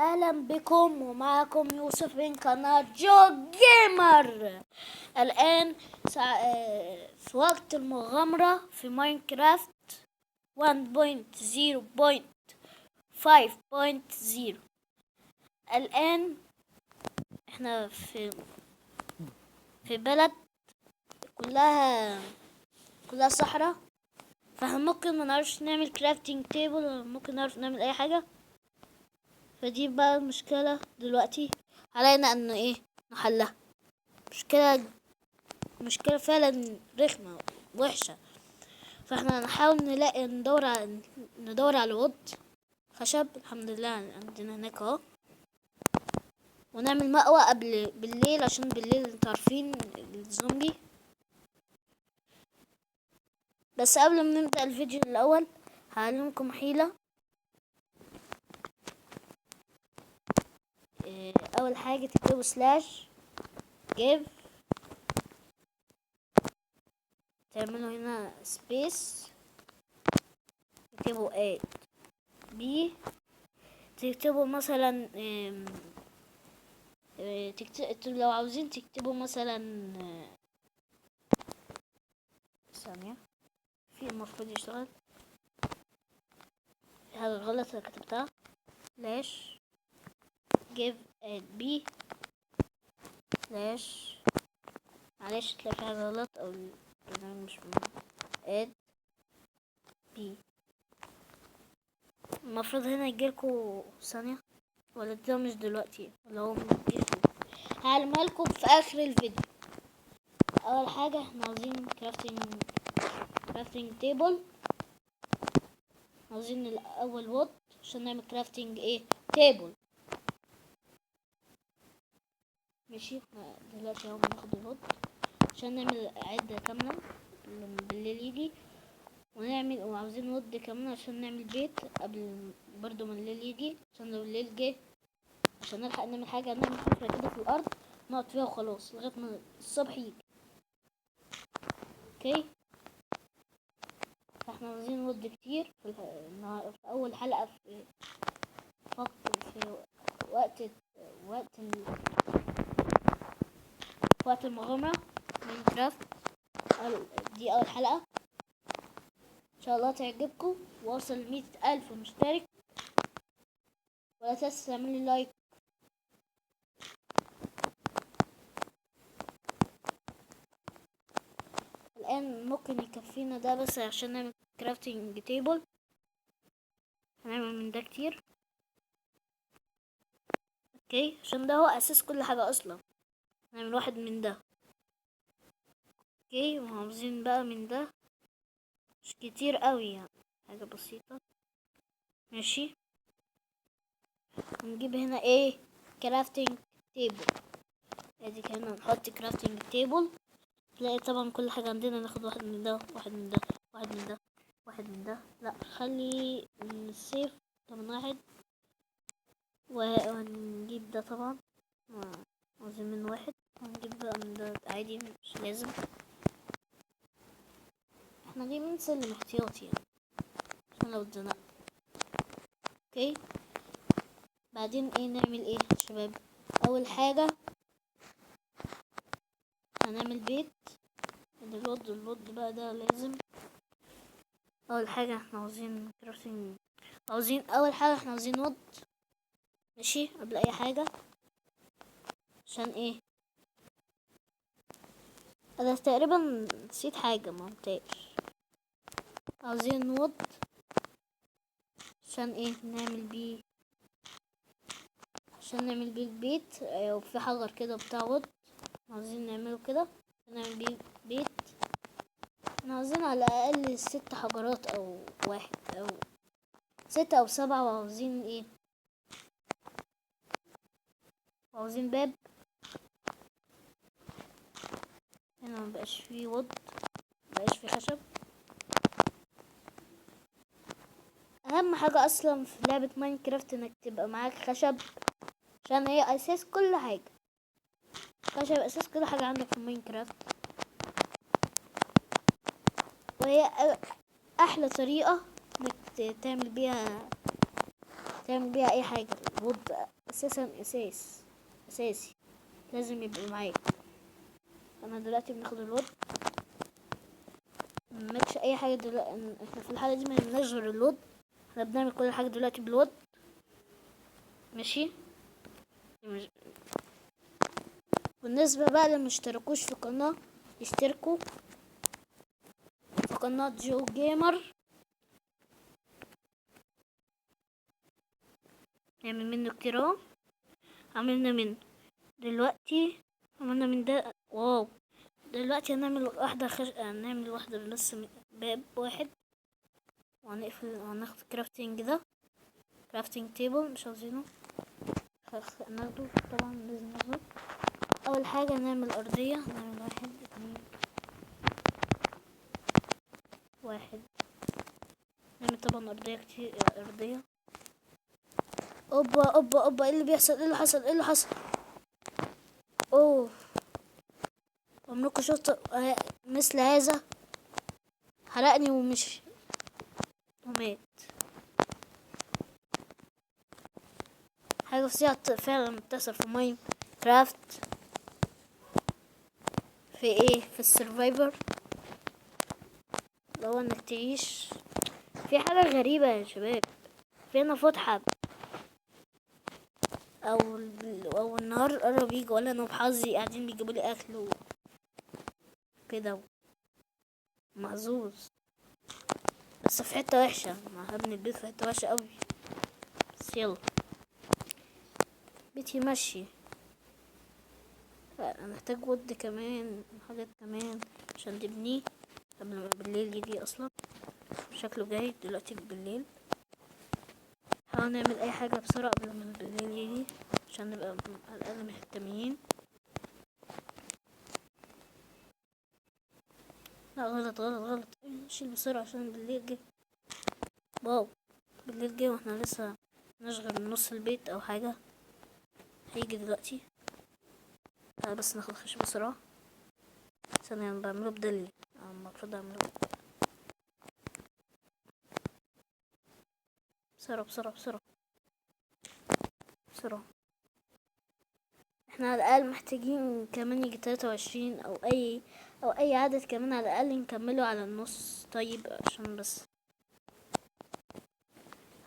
اهلا بكم ومعكم يوسف من قناة جو جيمر. الان في وقت المغامرة في ماينكرافت 1.0.5.0. الان احنا في بلد كلها صحراء، فاحنا ممكن ما نعرفش نعمل كرافتنج تيبل، ممكن نعرف نعمل اي حاجة. فدي بقى المشكلة دلوقتي، علينا ان نحلها. مشكلة فعلا رخمة وحشة. فاحنا نحاول نلاقي ندور على وود خشب. الحمد لله عندنا هناك اهو، ونعمل مأوى قبل بالليل، عشان بالليل انتوا عارفين الزومبي. بس قبل ما نبدأ الفيديو الاول هعلمكم حيلة. اول حاجة تكتبوا سلاش جيف، تعملوا هنا سبيس، تكتبوا A B، تكتبوا مثلا لو عاوزين تكتبوا مثلا ثانية، في المفروض يشتغل. هذا غلط اللي كتبتها. سلاش جيف B سلاش، معلش تلاقي في حاجة غلط او البرنامج مش اد بي. المفروض هنا يجيلكوا ثانية، ولا ده مش دلوقتي، ولا هو هعلمها لكم في اخر الفيديو. اول حاجة احنا عاوزين كرافتنج تيبل. عاوزين الاول وود عشان نعمل كرافتنج تيبل. ماشي، احنا دلوقتي اهو بناخد الوود عشان نعمل عدة كاملة بالليل يجي، وعاوزين وود كمان عشان نعمل بيت قبل برضو ما الليل يجي، عشان لو الليل جه عشان نلحق نعمل حاجة، نعمل حفرة كده في الأرض نقعد فيها وخلاص لغاية ما الصبح يجي. اوكي، فاحنا عاوزين وود كتير في أول حلقة في وقت المغامرة ماينكرافت. دي أول حلقة، إن شاء الله تعجبكم ووصل 100,000 مشترك. ولا تنسى تعملي لايك. الآن ممكن يكفينا ده بس عشان نعمل كرافتنج تيبل. هنعمل من ده كتير، اوكي، عشان ده هو أساس كل حاجة أصلا. هنعمل واحد من ده، اوكي، وعاوزين بقى من ده مش كتير قوي، يعني حاجة بسيطة. ماشي، ونجيب هنا كرافتنج تيبل. ادي هنا نحط كرافتنج تيبل. تلاقي طبعا كل حاجة عندنا، ناخد واحد من ده، واحد من ده، واحد من ده، واحد من ده. لا، خلي السيف طبعا واحد، وهنجيب ده طبعا، عاوزين منه واحد، ونجيب بقى من ده عادي مش لازم. احنا جايبين سلم احتياطي يعني عشان لو اتزنقنا. اوكي، بعدين نعمل يا شباب؟ اول حاجة هنعمل بيت. الوود بقى ده لازم. اول حاجة احنا عاوزين كرافتنج، اول حاجة احنا عاوزين وود. ماشي، قبل اي حاجة، عشان انا تقريبا نسيت حاجة ما قلتهاش. عاوزين وود عشان نعمل بيه البيت. وفي حجر كده بتاع وود عاوزين نعمله كده، نعمل بيه بيت. احنا عاوزين على الاقل 6 حجرات، او 1 او 6 او 7. وعاوزين وعاوزين باب. هنا مبقاش فيه وود، مبقاش فيه خشب. اهم حاجة اصلا في لعبة ماينكرافت انك تبقى معاك خشب، عشان هي اساس كل حاجة. خشب اساس كل حاجة عندك في ماينكرافت، وهي احلى طريقة انك تعمل بيها تعمل بيها اي حاجة. الوود اساسا اساسي لازم يبقى معاك. انا دلوقتي بناخد الوود، مبنعملش اي حاجة دلوقتي. احنا في الحالة دي مبنعملناش غير الوود، احنا بنعمل كل حاجة دلوقتي بالوود. ماشي. بالنسبة بقى اللي مشتركوش في القناة، يشتركوا في قناة جو جيمر، نعمل منه كتير اهو. عملنا منه دلوقتي، عملنا من ده واو. دلوقتي هنعمل واحدة هنعمل واحدة بس باب واحد، وهنقفل وهناخد كرافتنج ده، كرافتنج تيبل مش عاوزينه ناخده طبعا، لازم ناخده. اول حاجة نعمل ارضية، نعمل واحد اتنين واحد، نعمل طبعا ارضية كتير ارضية. اوبا اوبا اوبا، ايه اللي بيحصل؟ ايه اللي حصل؟ ايه اللي حصل؟ اوه، عمركم شفتوا مثل هذا؟ حرقني ومشي ومات. حاجة فظيعة فعلا بتحصل في ماين كرافت. في ايه؟ في السرفايفر، لو انك تعيش في حاجة غريبة يا شباب. فينا فتحة او النهار قرب يجي، ولا انا بحظي قاعدين بيجيبوا لي اكل وكده، محظوظ. بس في حتة وحشة، مع هبني البيت في حتة وحشة قوي. بس يلا، بيتي ماشي. انا محتاج ود كمان، حاجات كمان عشان تبنيه قبل ما بالليل يجي. اصلا شكله جاي دلوقتي بالليل. حاول نعمل اي حاجة بسرعة قبل ما بالليل يجي، عشان نبقى على الاقل مهتمين. لا غلط غلط غلط، نشيل بسرعة عشان بالليل جه. واو، بالليل جه واحنا لسه نشغل نص البيت او حاجة. هيجي دلوقتي. بس ناخد خشب بسرعة، ثانية. انا بعمله بدلي، المفروض اعمله بسرعة بسرعة بسرعة بسرعة. احنا على الاقل محتاجين كمان يجي 23 او اي عدد كمان على الاقل نكمله على النص. طيب عشان بس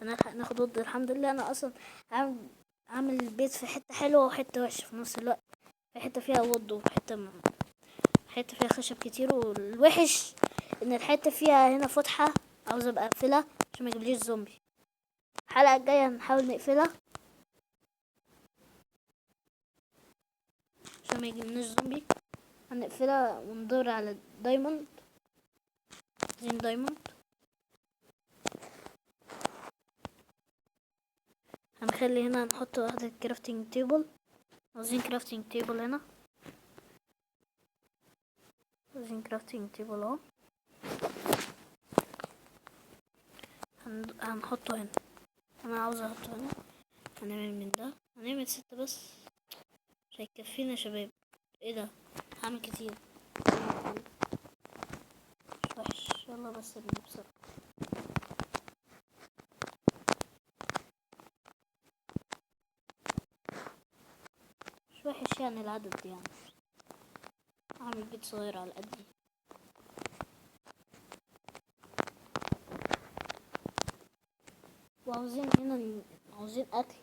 هنلحق ناخد ود. الحمد لله انا اصلا عامل البيت في حتة حلوة وحتة وحشة في نفس الوقت. في حتة فيها ود حتة فيها خشب كتير. والوحش ان الحتة فيها هنا فتحة، عاوزة ابقى اقفلها عشان ما يجيبليش زومبي. الحلقة الجاية هنحاول نقفلها عشان ما يجيلناش زومبي. هنقفلها وندور على دايموند، عايزين دايموند. هنخلي هنا نحط واحدة كرافتنج تيبل، عاوزين كرافتنج تيبل هنا، عاوزين كرافتنج تيبل اهو. هنحطه هنا، انا عاوزة احطه هنا. هنعمل من ده، هنعمل 6 بس، مش هيكفينا يا شباب. ايه ده؟ هعمل كتير مش وحش. يلا بس ابني بسرعة. مش وحش يعني العدد يعني. هعمل بيت صغير على قدي. وعاوزين هنا عاوزين اكل،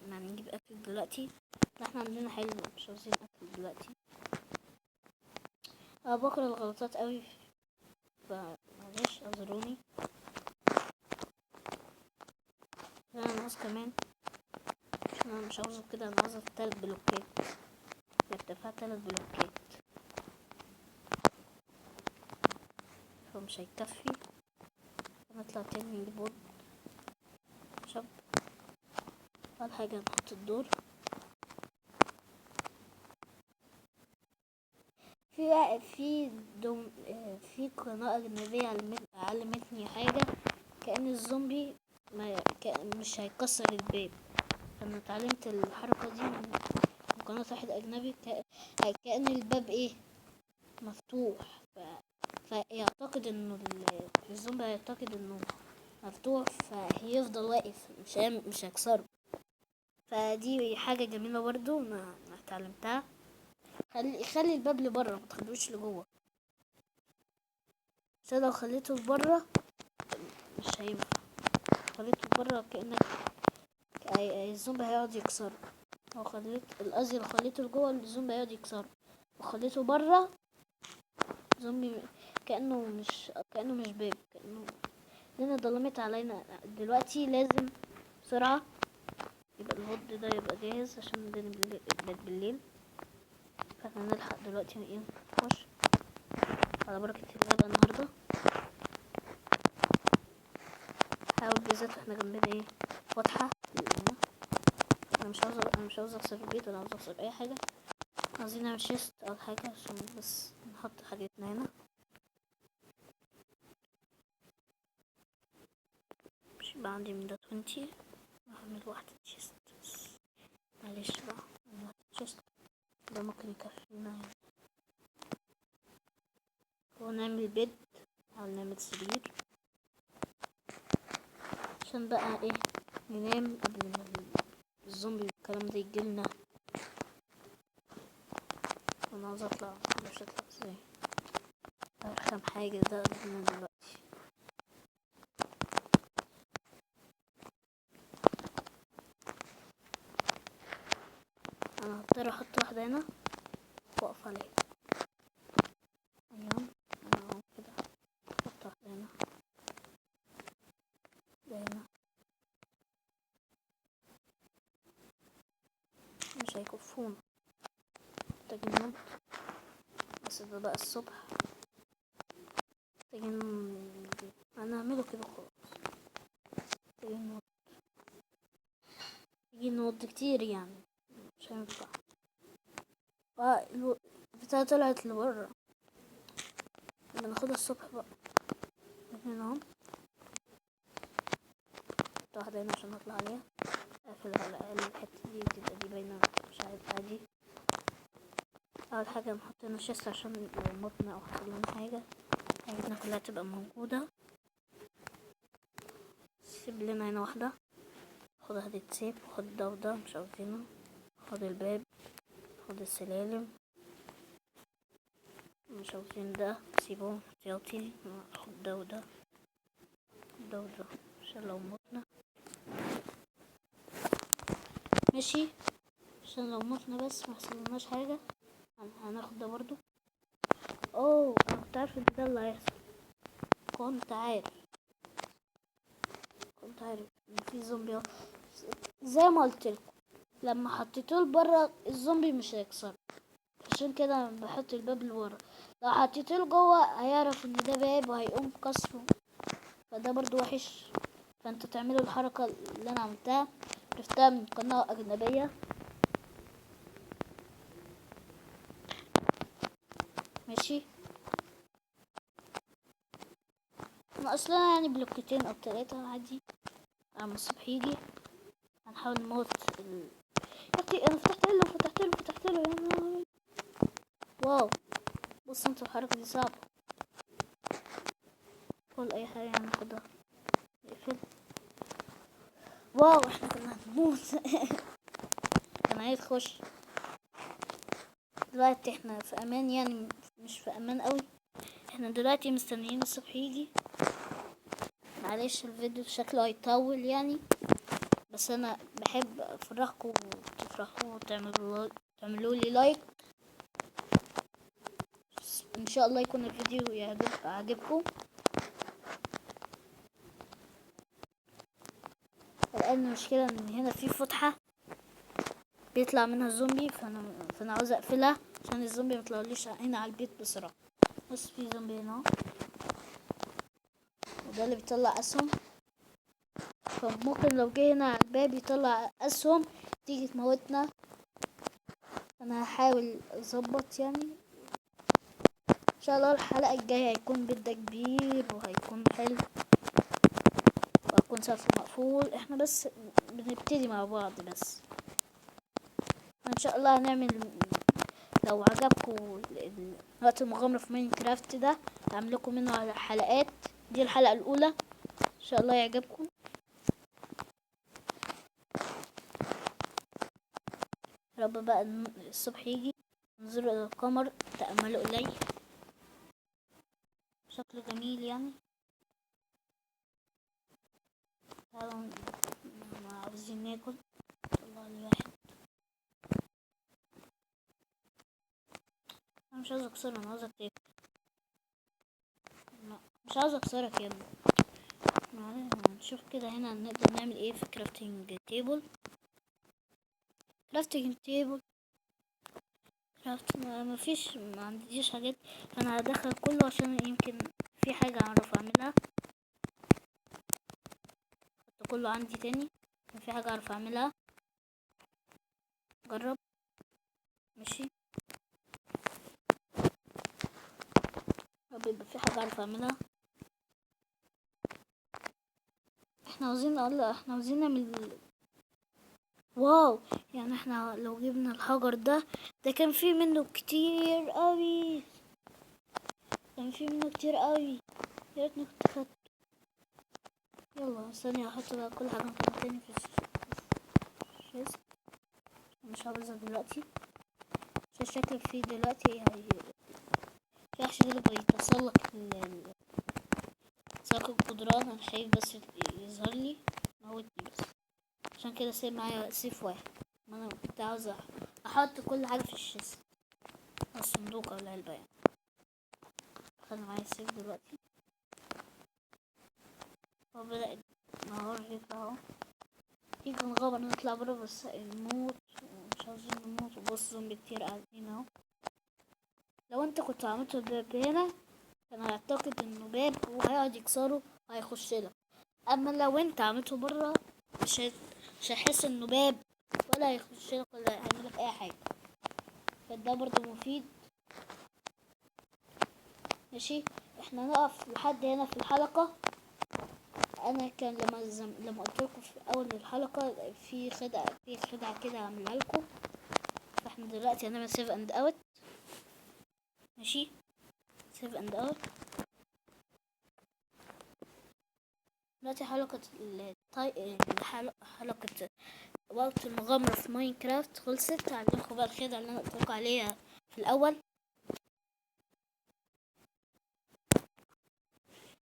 يعني نجيب اكل دلوقتي. احنا عندنا حلو، مش عاوزين اكل دلوقتي. بكره الغلطات قوي، فمعلش اعذروني. انا ناقص كمان، عشان انا مش عاوزه كده. انا عاوزه 3 بلوكات، ارتفاع 3 بلوكات، فمش هيكفي. هنطلع تاني نجيب وود شب. اول حاجه نحط الدور. في دوم في قناة أجنبية علمتني حاجة، كأن الزومبي مش هيكسر الباب. فأنا اتعلمت الحركة دي من قناة واحد أجنبي. كأن الباب ايه، مفتوح. فيعتقد انه الزومبي هيعتقد انه مفتوح فهيفضل واقف، مش هيكسره. فدي حاجة جميلة برضو ما اتعلمتها. خلي الباب لبره، ما تخلوش لجوه، عشان لو خليته لبره مش هينفع. خليته بره كأنك الزومبي هيقعد يكسره. لو قصدي لو خليته لجوه الزومبي هيقعد يكسره، وخليته بره زومبي كأنه مش باب، كأنه الدنيا ضلمت علينا دلوقتي. لازم بسرعة يبقى الهود ده يبقى جاهز عشان الدنيا بقت بالليل. فاحنا نلحق دلوقتي ايه نخش على بركة الله النهاردة. حاول بالذات احنا جنبنا ايه فتحة. انا مش عاوز اخسر البيت ولا عاوز اخسر اي حاجة. عايزين نعمل شيست او حاجة عشان بس نحط حاجتنا هنا. مش يبقى عندي من ده 20. هعمل واحدة شيست بس، معلش بقى واحدة شيست ده ممكن يكفينا يعني. ونعمل بيد او نعمل سرير عشان بقى ايه ننام قبل ما الزومبي والكلام ده يجيلنا. انا عاوز اطلع، مش اطلع ازاي؟ ارخم حاجة ده قدامنا دلوقتي. انا هضطر احط واحدة هنا واقف عليها. ايوه انا كده احط واحدة هنا ده هنا. مش هيكفونا، محتاجين ننط. بس ده بقى الصبح، محتاجين انا اعمله كده خلاص. محتاجين ننط كتير يعني، مش هينفع. البتاعة طلعت لبره، بناخدها الصبح بقى. هنا اهو، واحدة هنا عشان نطلع عليها. اقفل على الاقل الحتة دي تبقى دي باينة، مش عارف عادي. اول حاجة نحط هنا شيست عشان لو متنا او حصل لنا حاجتنا كلها تبقى موجودة. سيب لنا هنا واحدة، خد هدي سيب، وخد ده وده مش عاوزينه. خد الباب، خد السلالم مش عاوزين ده، سيبه احتياطي. خد ده وده، ده وده عشان لو متنا ماشي، عشان لو متنا بس ما حصلناش حاجة. هناخد ده برضو. انا كنت عارف ان ده اللي هيحصل. كنت عارف ان في زومبي زي ما قلتلكوا. لما حطيته لبره الزومبي مش هيكسر، عشان كده بحط الباب لورا. لو حطيته لجوه هيعرف ان ده باب وهيقوم كسره، فده برضو وحش. فانتوا تعملوا الحركة اللي انا عرفتها من قناة اجنبية ماشي. انا اصلا يعني بلوكتين او 3 عادي. اما الصبح يجي هنحاول نموت يا اختي انا فتحت له يا نهاري. واو، بص انتوا الحركة دي صعبة. كل اي حاجة هناخدها نقفل. واو احنا كنا هنموت. كان عايز يخش. دلوقتي احنا في امان يعني، مش في امان قوي. احنا دلوقتي مستنيين الصبح يجي. معلش الفيديو شكله هيطول يعني، بس انا بحب افرحكم وتفرحوا وتعملوا لي لايك. ان شاء الله يكون الفيديو يعجبكم. لان المشكله ان هنا في فتحه بيطلع منها الزومبي، فانا عاوز اقفلها عشان الزومبي ما يطلعليش هنا على البيت بسرعه. بص في زومبي هنا، وده اللي بيطلع اسهم. فممكن لو جه هنا على الباب يطلع اسهم تيجي تموتنا. انا هحاول اظبط يعني. ان شاء الله الحلقه الجايه هيكون بيت ده كبير وهيكون حلو وهيكون سقفه مقفول. احنا بس بنبتدي مع بعض بس. ان شاء الله هنعمل، لو عجبكم وقت المغامرة في ماينكرافت ده هعمل لكم منه حلقات. دي الحلقة الأولى. شاء الله يعجبكم. يا رب بقى الصبح يجي انظروا الى القمر تأملوا اليه، شكله جميل يعني. تعالوا عاوزين ناكل. طلع لي واحد. انا مش عاوز اكسره، انا عاوزك تاكل. لا مش عاوز اكسرك يا ابني. نشوف كده هنا نقدر نعمل ايه في كرافتنج تيبل. كرافتنج تيبل كرافت ما فيش، ما عنديش حاجات، فانا هدخل كله عشان يمكن في حاجة اعرف اعملها. حط كله عندي تاني، في حاجة اعرف اعملها. جرب. ماشي. يبقى في حاجة اعرف اعملها. احنا عاوزين نعمل واو. يعني احنا لو جبنا الحجر ده كان فيه منه كتير قوي، كان فيه منه كتير قوي. يا ريتني كنت خدته. يلا ثانية احط بقى كل حاجة مكان تاني في الشيست. مش عاوزها دلوقتي عشان شكل فيه دلوقتي في وحش كده بيتسلق ساق الجدران. انا خايف بس يظهر لي موتني، بس عشان كده سيب معايا سيف واحد. ما انا كنت عاوز احط كل حاجة في الشيست، الصندوق او العلبة يعني. خلي معايا السيف دلوقتي. هو بدأ النهار يطلع اهو. تيجي نغامر نطلع برا بس نموت، ومش عاوزين نموت. وبص زومبي كتير قاعدين اهو. لو انت كنت عملت الباب هنا كان هيعتقد انه باب وهيقعد يكسره وهيخش لك. اما لو انت عملته برا مش هيحس انه باب، ولا هيخش لك ولا هيعمل لك اي حاجه. فده برضو مفيد. ماشي. احنا نقف لحد هنا في الحلقه. انا كان لما قلت لكم في اول الحلقه في خدعه كده هعملها لكم. فاحنا دلوقتي هنعمل سيف اند اوت. ماشي. سيف اند اوت. دلوقتي حلقة وقت المغامرة في ماينكرافت خلصت. هعلمكم بقى الخدعة اللي انا قلتلكوا عليها في الاول.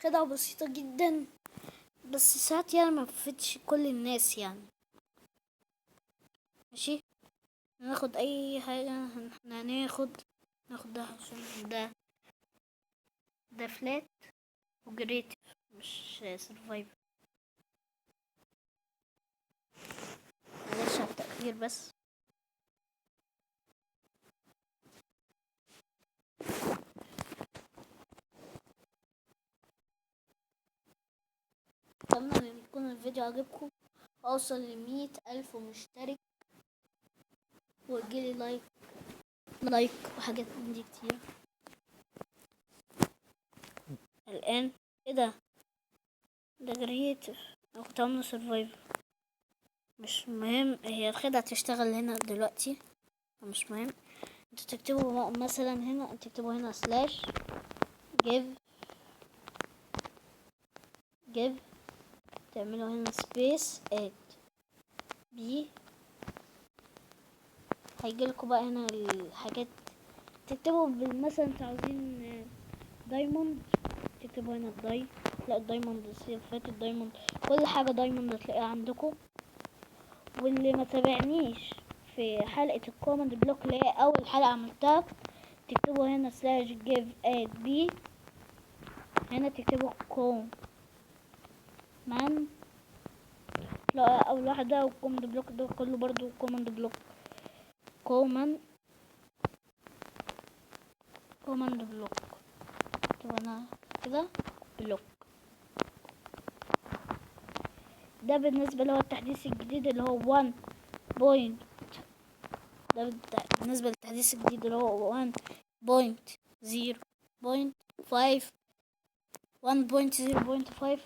خدعة بسيطة جدا بس ساعات يعني ما بفتش كل الناس يعني. ماشي. ناخد اي حاجة. احنا ناخد ده عشان ده فلات وجريتيف مش سرفايفر. معلش على التأخير بس. اتمنى ان يكون الفيديو عجبكم، اوصل ل100,000 مشترك، ويجيلي لايك وحاجات من دي كتير. الان ايه ده جريتيف. انا كنت عامله سرفايفر. مش مهم، هي الخدعة تشتغل هنا دلوقتي، مش مهم. انتوا تكتبوا مثلا هنا، تكتبوا هنا سلاش give تعملوا هنا سبيس اد بي. هيجيلكوا بقى هنا الحاجات. تكتبوا مثلا انتوا عاوزين دايموند، تكتبوا هنا لا الدايموند فات الدايموند. كل حاجة دايموند هتلاقيها عندكم. واللي ما تابعنيش في حلقة الكوماند بلوك اللي هي اول حلقة عملتها، تكتبوا هنا سلاش give اد بي. هنا تكتبوا مان. لا اول واحد ده والكوماند بلوك ده كله برضو كوماند بلوك. كوماند بلوك. طب انا كده بلوك. ده بالنسبة له التحديث الجديد اللي هو 1 بوينت. ده بالنسبة للتحديث الجديد اللي هو 1.0.5 1.0.5.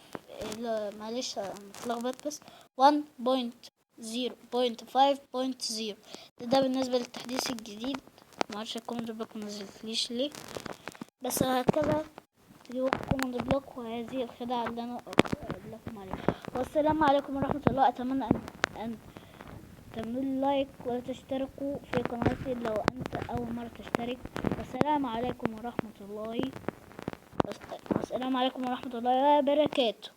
لا معلش اتلخبطت بس 1.0.5.0. ده بالنسبة للتحديث الجديد. معرفش الكومنت بلوك منزلتليش ليه، بس هكذا تجيبوا كوماند بلوك، وهذه الخدعة اللي انا أقول لكم عليها. والسلام عليكم ورحمة الله. اتمنى ان تعملوا لايك وتشتركوا في قناتي لو انت اول مرة تشترك. والسلام عليكم ورحمة الله وبركاته.